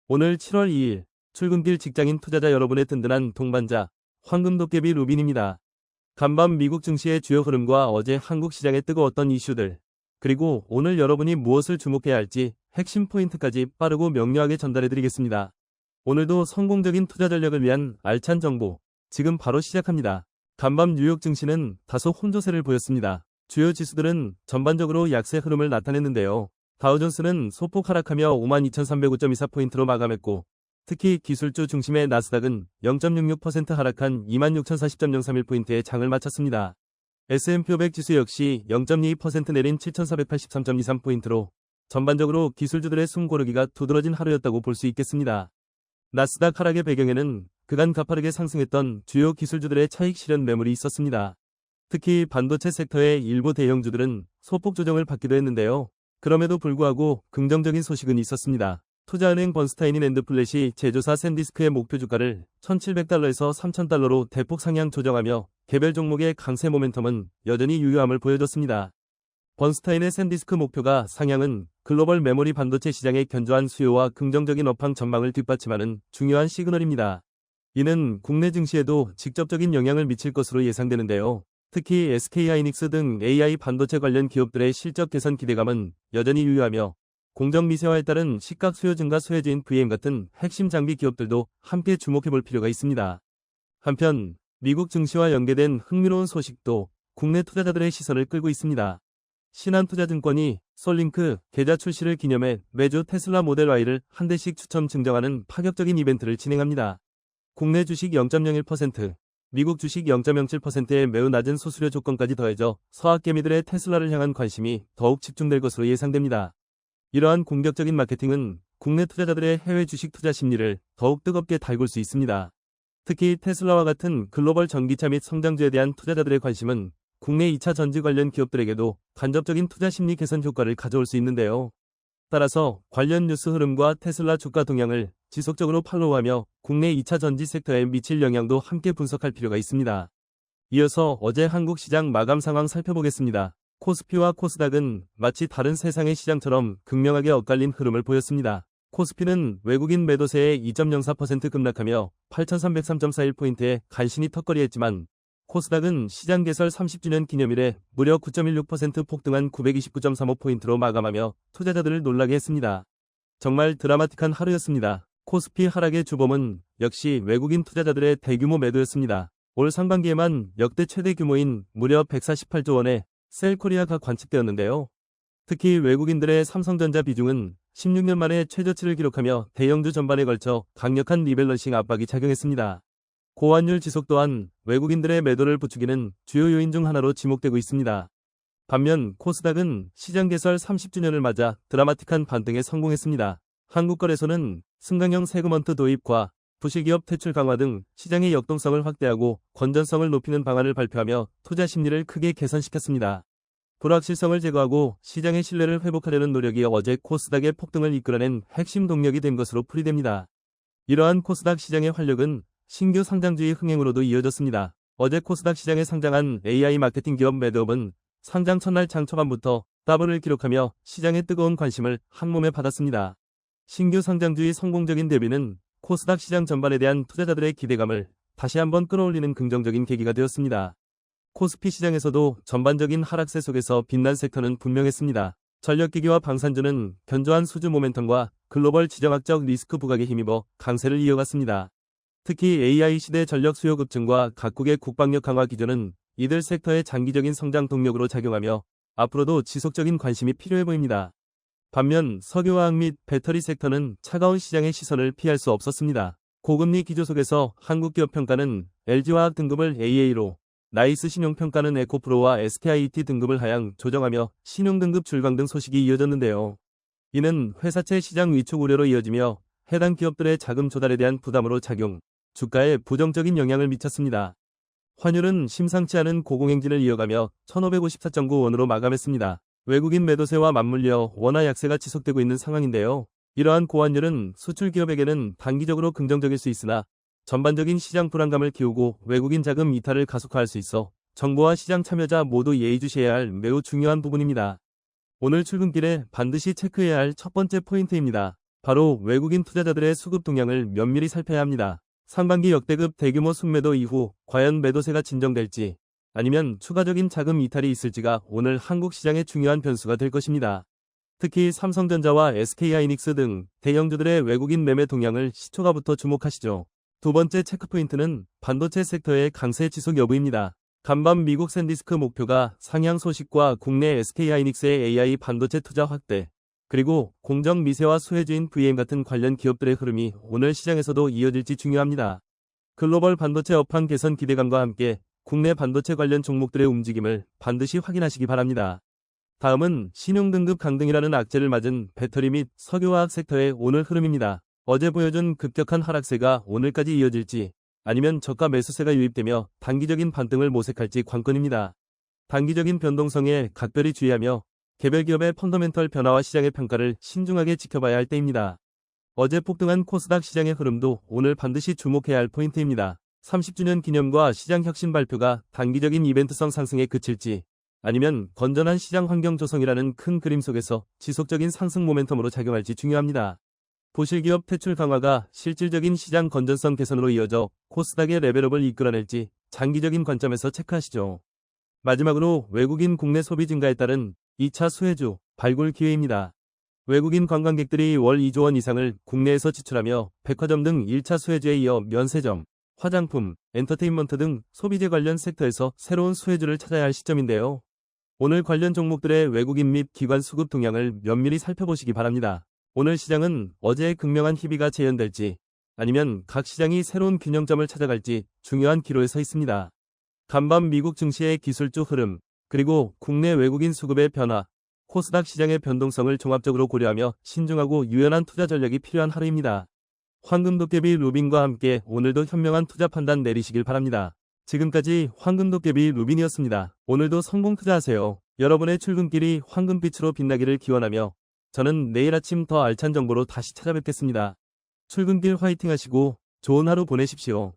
오늘 7월 2일 출근길 직장인 투자자 여러분의 든든한 동반자 황금도깨비 루빈입니다. 간밤 미국 증시의 주요 흐름과 어제 한국 시장의 뜨거웠던 이슈들, 그리고 오늘 여러분이 무엇을 주목해야 할지 핵심 포인트까지 빠르고 명료하게 전달해드리겠습니다. 오늘도 성공적인 투자 전략을 위한 알찬 정보 지금 바로 시작합니다. 간밤 뉴욕 증시는 다소 혼조세를 보였습니다. 주요 지수들은 전반적으로 약세 흐름을 나타냈는데요. 다우존스는 소폭 하락하며 52,305.24포인트로 마감했고, 특히 기술주 중심의 나스닥은 0.66% 하락한 26,040.031포인트에 장을 마쳤습니다. S&P 500 지수 역시 0.22% 내린 7,483.23포인트로 전반적으로 기술주들의 숨고르기가 두드러진 하루였다고 볼 수 있겠습니다. 나스닥 하락의 배경에는 그간 가파르게 상승했던 주요 기술주들의 차익 실현 매물이 있었습니다. 특히 반도체 섹터의 일부 대형주들은 소폭 조정을 받기도 했는데요. 그럼에도 불구하고 긍정적인 소식은 있었습니다. 투자은행 번스타인 앤드 플랫이 제조사 샌디스크의 목표 주가를 1,700달러에서 3,000달러로 대폭 상향 조정하며 개별 종목의 강세 모멘텀은 여전히 유효함을 보여줬습니다. 번스타인의 샌디스크 목표가 상향은 글로벌 메모리 반도체 시장의 견조한 수요와 긍정적인 업황 전망을 뒷받침하는 중요한 시그널입니다. 이는 국내 증시에도 직접적인 영향을 미칠 것으로 예상되는데요. 특히 SK하이닉스 등 AI 반도체 관련 기업들의 실적 개선 기대감은 여전히 유효하며, 공정 미세화에 따른 시각 수요 증가 수혜주인 VM 같은 핵심 장비 기업들도 함께 주목해볼 필요가 있습니다. 한편 미국 증시와 연계된 흥미로운 소식도 국내 투자자들의 시선을 끌고 있습니다. 신한투자증권이 솔링크 계좌 출시를 기념해 매주 테슬라 모델 Y를 한 대씩 추첨 증정하는 파격적인 이벤트를 진행합니다. 국내 주식 0.01%, 미국 주식 0.07%의 매우 낮은 수수료 조건까지 더해져 서학개미들의 테슬라를 향한 관심이 더욱 집중될 것으로 예상됩니다. 이러한 공격적인 마케팅은 국내 투자자들의 해외 주식 투자 심리를 더욱 뜨겁게 달굴 수 있습니다. 특히 테슬라와 같은 글로벌 전기차 및 성장주에 대한 투자자들의 관심은 국내 2차 전지 관련 기업들에게도 간접적인 투자 심리 개선 효과를 가져올 수 있는데요. 따라서 관련 뉴스 흐름과 테슬라 주가 동향을 지속적으로 팔로우하며 국내 2차 전지 섹터에 미칠 영향도 함께 분석할 필요가 있습니다. 이어서 어제 한국 시장 마감 상황 살펴보겠습니다. 코스피와 코스닥은 마치 다른 세상의 시장처럼 극명하게 엇갈린 흐름을 보였습니다. 코스피는 외국인 매도세에 2.04% 급락하며 8,303.41포인트에 간신히 턱걸이했지만, 코스닥은 시장 개설 30주년 기념일에 무려 9.16% 폭등한 929.35포인트로 마감하며 투자자들을 놀라게 했습니다. 정말 드라마틱한 하루였습니다. 코스피 하락의 주범은 역시 외국인 투자자들의 대규모 매도였습니다. 올 상반기에만 역대 최대 규모인 무려 148조 원의 셀코리아가 관측되었는데요. 특히 외국인들의 삼성전자 비중은 16년 만에 최저치를 기록하며 대형주 전반에 걸쳐 강력한 리밸런싱 압박이 작용했습니다. 고환율 지속 또한 외국인들의 매도를 부추기는 주요 요인 중 하나로 지목되고 있습니다. 반면 코스닥은 시장 개설 30주년을 맞아 드라마틱한 반등에 성공했습니다. 한국거래소는 승강형 세그먼트 도입과 부실기업 퇴출 강화 등 시장의 역동성을 확대하고 건전성을 높이는 방안을 발표하며 투자 심리를 크게 개선시켰습니다. 불확실성을 제거하고 시장의 신뢰를 회복하려는 노력이 어제 코스닥의 폭등을 이끌어낸 핵심 동력이 된 것으로 풀이됩니다. 이러한 코스닥 시장의 활력은 신규 상장주의 흥행으로도 이어졌습니다. 어제 코스닥 시장에 상장한 AI 마케팅 기업 매드업은 상장 첫날 장 초반부터 더블을 기록하며 시장의 뜨거운 관심을 한몸에 받았습니다. 신규 상장주의 성공적인 데뷔는 코스닥 시장 전반에 대한 투자자들의 기대감을 다시 한번 끌어올리는 긍정적인 계기가 되었습니다. 코스피 시장에서도 전반적인 하락세 속에서 빛난 섹터는 분명했습니다. 전력기기와 방산주는 견조한 수주 모멘텀과 글로벌 지정학적 리스크 부각에 힘입어 강세를 이어갔습니다. 특히 AI 시대 전력 수요 급증과 각국의 국방력 강화 기조는 이들 섹터의 장기적인 성장 동력으로 작용하며 앞으로도 지속적인 관심이 필요해 보입니다. 반면 석유화학 및 배터리 섹터는 차가운 시장의 시선을 피할 수 없었습니다. 고금리 기조 속에서 한국기업 평가는 LG화학 등급을 AA로, 나이스 신용평가는 에코프로와 SKIT 등급을 하향 조정하며 신용등급 줄강 등 소식이 이어졌는데요. 이는 회사채 시장 위축 우려로 이어지며 해당 기업들의 자금 조달에 대한 부담으로 작용, 주가에 부정적인 영향을 미쳤습니다. 환율은 심상치 않은 고공행진을 이어가며 1,554.9원으로 마감했습니다. 외국인 매도세와 맞물려 원화 약세가 지속되고 있는 상황인데요. 이러한 고환율은 수출 기업에게는 단기적으로 긍정적일 수 있으나 전반적인 시장 불안감을 키우고 외국인 자금 이탈을 가속화할 수 있어 정부와 시장 참여자 모두 예의주시해야 할 매우 중요한 부분입니다. 오늘 출근길에 반드시 체크해야 할 첫 번째 포인트입니다. 바로 외국인 투자자들의 수급 동향을 면밀히 살펴야 합니다. 상반기 역대급 대규모 순매도 이후 과연 매도세가 진정될지 아니면 추가적인 자금 이탈이 있을지가 오늘 한국 시장의 중요한 변수가 될 것입니다. 특히 삼성전자와 SK하이닉스 등 대형주들의 외국인 매매 동향을 시초가부터 주목하시죠. 두 번째 체크포인트는 반도체 섹터의 강세 지속 여부입니다. 간밤 미국 샌디스크 목표가 상향 소식과 국내 SK하이닉스의 AI 반도체 투자 확대, 그리고 공정 미세와 수혜주인 VM 같은 관련 기업들의 흐름이 오늘 시장에서도 이어질지 중요합니다. 글로벌 반도체 업황 개선 기대감과 함께 국내 반도체 관련 종목들의 움직임을 반드시 확인하시기 바랍니다. 다음은 신용등급 강등이라는 악재를 맞은 배터리 및 석유화학 섹터의 오늘 흐름입니다. 어제 보여준 급격한 하락세가 오늘까지 이어질지 아니면 저가 매수세가 유입되며 단기적인 반등을 모색할지 관건입니다. 단기적인 변동성에 각별히 주의하며 개별 기업의 펀더멘털 변화와 시장의 평가를 신중하게 지켜봐야 할 때입니다. 어제 폭등한 코스닥 시장의 흐름도 오늘 반드시 주목해야 할 포인트입니다. 30주년 기념과 시장 혁신 발표가 단기적인 이벤트성 상승에 그칠지 아니면 건전한 시장 환경 조성이라는 큰 그림 속에서 지속적인 상승 모멘텀으로 작용할지 중요합니다. 보실기업 퇴출 강화가 실질적인 시장 건전성 개선으로 이어져 코스닥의 레벨업을 이끌어낼지 장기적인 관점에서 체크하시죠. 마지막으로 외국인 국내 소비 증가에 따른 2차 수혜주 발굴 기회입니다. 외국인 관광객들이 월 2조 원 이상을 국내에서 지출하며 백화점 등 1차 수혜주에 이어 면세점, 화장품, 엔터테인먼트 등 소비재 관련 섹터에서 새로운 수혜주를 찾아야 할 시점인데요. 오늘 관련 종목들의 외국인 및 기관 수급 동향을 면밀히 살펴보시기 바랍니다. 오늘 시장은 어제의 극명한 희비가 재현될지 아니면 각 시장이 새로운 균형점을 찾아갈지 중요한 기로에 서 있습니다. 간밤 미국 증시의 기술주 흐름, 그리고 국내 외국인 수급의 변화, 코스닥 시장의 변동성을 종합적으로 고려하며 신중하고 유연한 투자 전략이 필요한 하루입니다. 황금도깨비 루빈과 함께 오늘도 현명한 투자 판단 내리시길 바랍니다. 지금까지 황금도깨비 루빈이었습니다. 오늘도 성공 투자하세요. 여러분의 출근길이 황금빛으로 빛나기를 기원하며 저는 내일 아침 더 알찬 정보로 다시 찾아뵙겠습니다. 출근길 화이팅 하시고 좋은 하루 보내십시오.